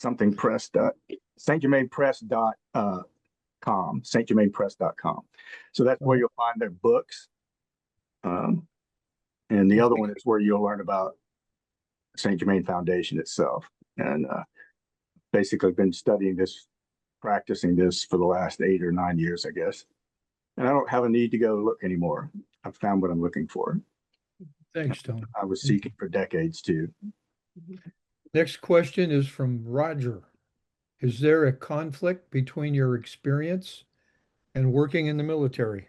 something press dot stgermainpress.com, stgermainpress.com. So that's where you'll find their books. And the other one is where you'll learn about St. Germain Foundation itself. And basically been studying this, practicing this for the last 8 or 9 years, I guess. And I don't have a need to go look anymore. I've found what I'm looking for. Thanks, Tony. I was seeking for decades too. Next question is from Roger. Is there a conflict between your experience and working in the military?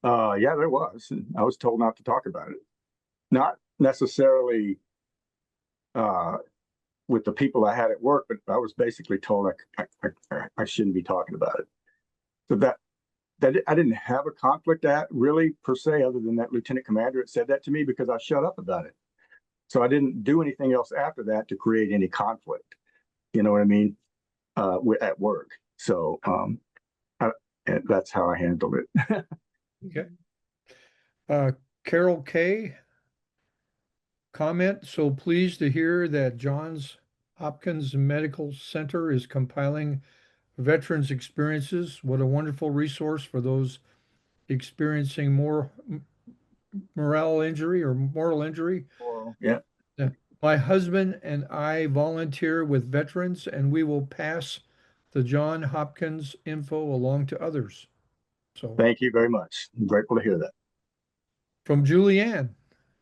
Yeah, there was. I was told not to talk about it. Not necessarily with the people I had at work, but I was basically told I shouldn't be talking about it. So that I didn't have a conflict really per se, other than that lieutenant commander had said that to me because I shut up about it. So I didn't do anything else after that to create any conflict. You know what I mean? At work. So that's how I handled it. Okay. Carol K. Comment, so pleased to hear that Johns Hopkins Medical Center is compiling veterans' experiences. What a wonderful resource for those experiencing more moral injury or moral injury. Yeah. My husband and I volunteer with veterans, and we will pass the John Hopkins info along to others. So thank you very much. I'm grateful to hear that. from Julianne,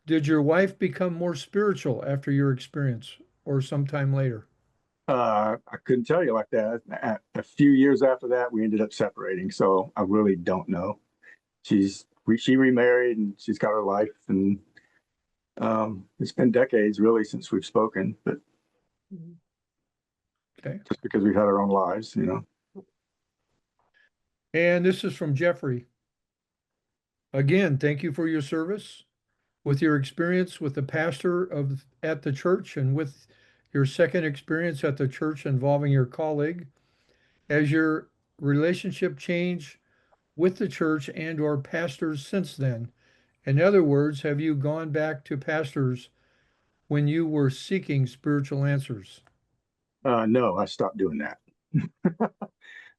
did your wife become more spiritual after your experience or sometime later? I couldn't tell you like that. A few years after that, we ended up separating. So I really don't know. She remarried and she's got her life, and it's been decades really since we've spoken, but Okay. just because we've had our own lives, you know. And this is from Jeffrey. Again, thank you for your service. With your experience with the pastor at the church and with your second experience at the church involving your colleague, has your relationship changed with the church and or pastors since then? In other words, have you gone back to pastors when you were seeking spiritual answers? No, I stopped doing that.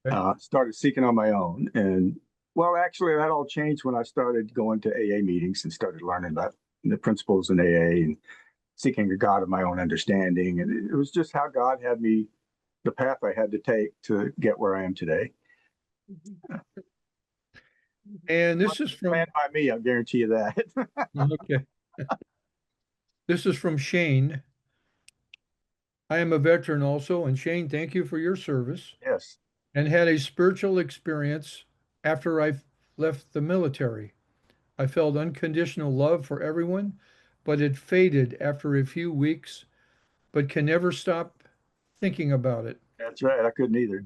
Okay. Started seeking on my own. And well, actually, that all changed when I started going to AA meetings and started learning about the principles in AA and seeking a God of my own understanding. And it was just how God had me, the path I had to take to get where I am today. And this is from planned by me, I'll guarantee you that. okay. This is from Shane. I am a veteran also, and Shane, thank you for your service. Yes. And had a spiritual experience after I left the military. I felt unconditional love for everyone, but it faded after a few weeks, but can never stop thinking about it. That's right. I couldn't either.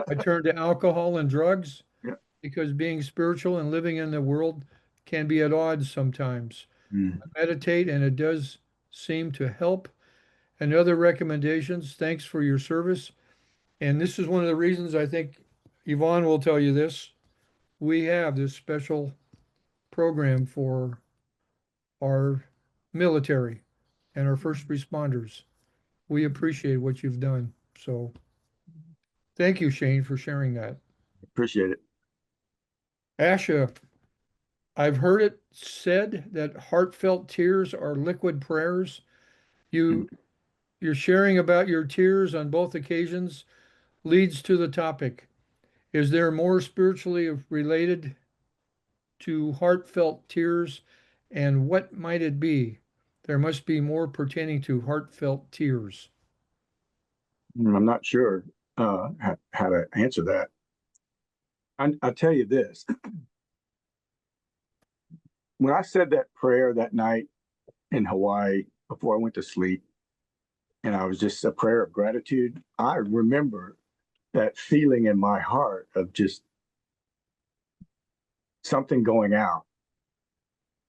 I turned to alcohol and drugs Yeah. because being spiritual and living in the world can be at odds sometimes. Mm. I meditate and it does seem to help. And other recommendations, thanks for your service. And this is one of the reasons I think Yvonne will tell you this. We have this special program for our military and our first responders. We appreciate what you've done. So thank you, Shane, for sharing that. Appreciate it. Asha, I've heard it said that heartfelt tears are liquid prayers. You're sharing about your tears on both occasions leads to the topic. Is there more spiritually related to heartfelt tears, and what might it be? There must be more pertaining to heartfelt tears. I'm not sure how to answer that. I'll tell you this. When I said that prayer that night in Hawaii before I went to sleep, and I was just a prayer of gratitude, I remember that feeling in my heart of just something going out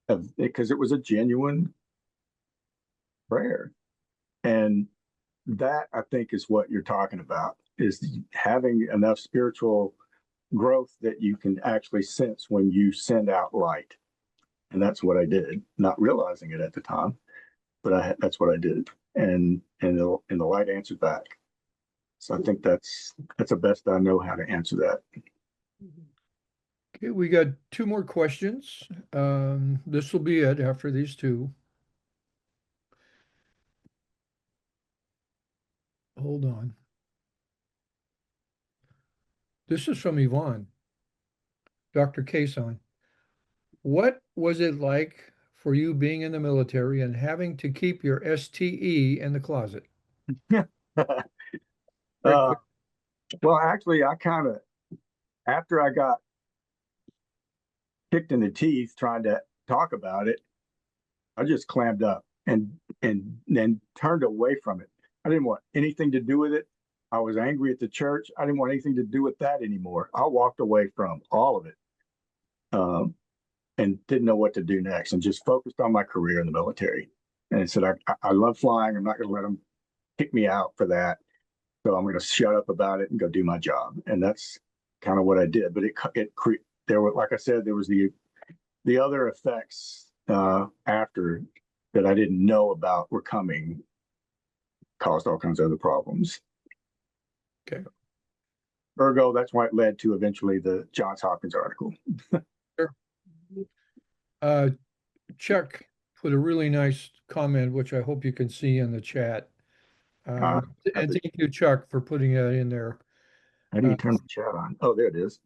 of because it was a genuine prayer. And that I think is what you're talking about, is having enough spiritual growth that you can actually sense when you send out light. And that's what I did, not realizing it at the time, but that's what I did. And the light answered back. So I think that's the best I know how to answer that. Okay, we got two more questions. This will be it after these two. Hold on. This is from Yvonne. Dr. Kason, what was it like for you being in the military and having to keep your STE in the closet? uh, well, actually, I kind of, after I got kicked in the teeth trying to talk about it, I just clammed up and then turned away from it. I didn't want anything to do with it. I was angry at the church. I didn't want anything to do with that anymore. I walked away from all of it, and didn't know what to do next, and just focused on my career in the military. And I said, I love flying. I'm not going to let them kick me out for that. So I'm going to shut up about it and go do my job. And that's kind of what I did. But there were, like I said, there was the other effects after that I didn't know about were coming, caused all kinds of other problems. Okay. Ergo, that's why it led to eventually the Johns Hopkins article. Sure. Chuck put a really nice comment, which I hope you can see in the chat. And thank you, Chuck, for putting that in there. How do you turn the chat on? Oh, there it is.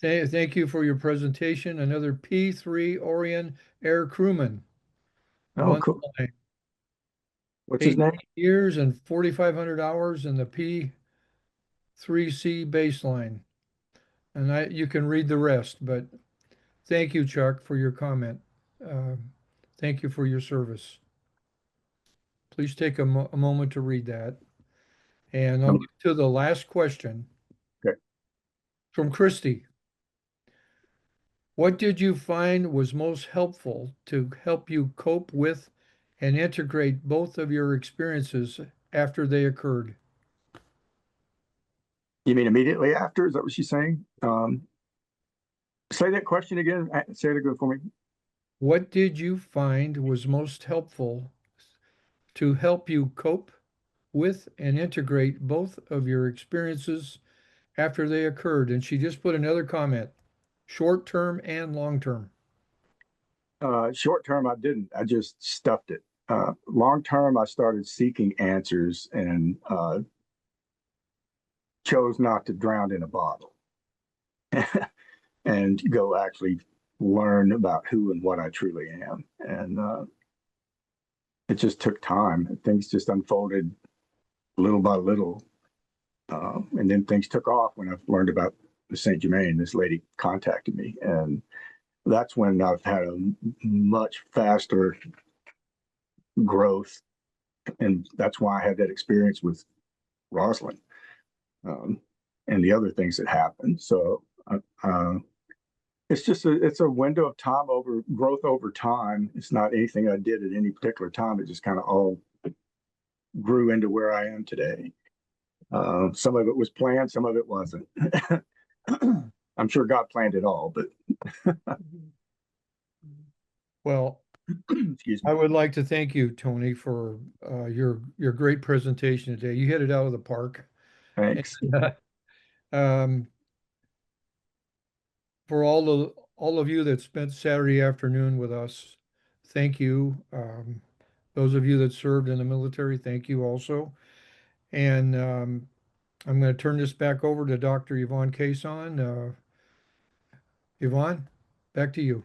Thank you for your presentation. Another P3 Orion Air crewman. Oh, cool. Line. What's his name? 8 years and 4,500 hours in the P3C baseline. And you can read the rest, but thank you, Chuck, for your comment. Thank you for your service. Please take a moment to read that. And I'll get to the last question. Okay. From Christy. What did you find was most helpful to help you cope with and integrate both of your experiences after they occurred? You mean immediately after? Is that what she's saying? Say that question again. Say it again for me. What did you find was most helpful to help you cope with and integrate both of your experiences after they occurred? And she just put another comment, short term and long term. Short term, I didn't. I just stuffed it. Long term, I started seeking answers and chose not to drown in a bottle and go actually learn about who and what I truly am. And it just took time. Things just unfolded little by little. And then things took off when I learned about the St. Germain. This lady contacted me, and that's when I've had a much faster growth. And that's why I had that experience with Rosalind and the other things that happened. So it's just it's a window of time over growth over time. It's not anything I did at any particular time. It just kind of all grew into where I am today. Some of it was planned, some of it wasn't. I'm sure God planned it all, but well, Excuse me. I would like to thank you, Tony, for your great presentation today. You hit it out of the park. Thanks. Um, for all of you that spent Saturday afternoon with us, thank you. Those of you that served in the military, thank you also. And I'm going to turn this back over to Dr. Yvonne Cason. Yvonne, back to you.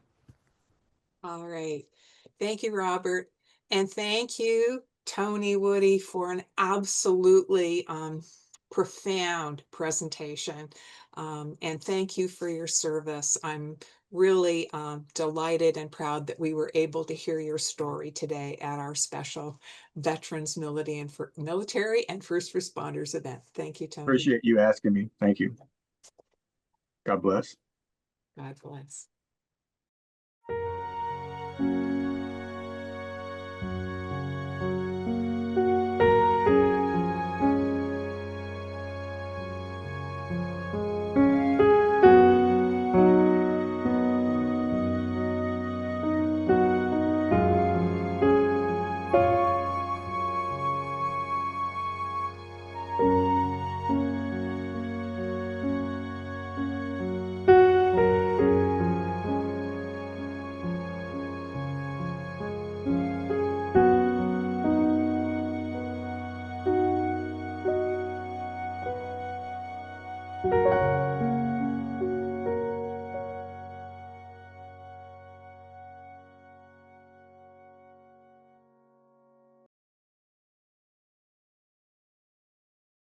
All right. Thank you, Robert. And thank you, Tony Woody, for an absolutely profound presentation. And thank you for your service. I'm really delighted and proud that we were able to hear your story today at our special Veterans Military and First Responders event. Thank you, Tony. Appreciate you asking me. Thank you. God bless. God bless.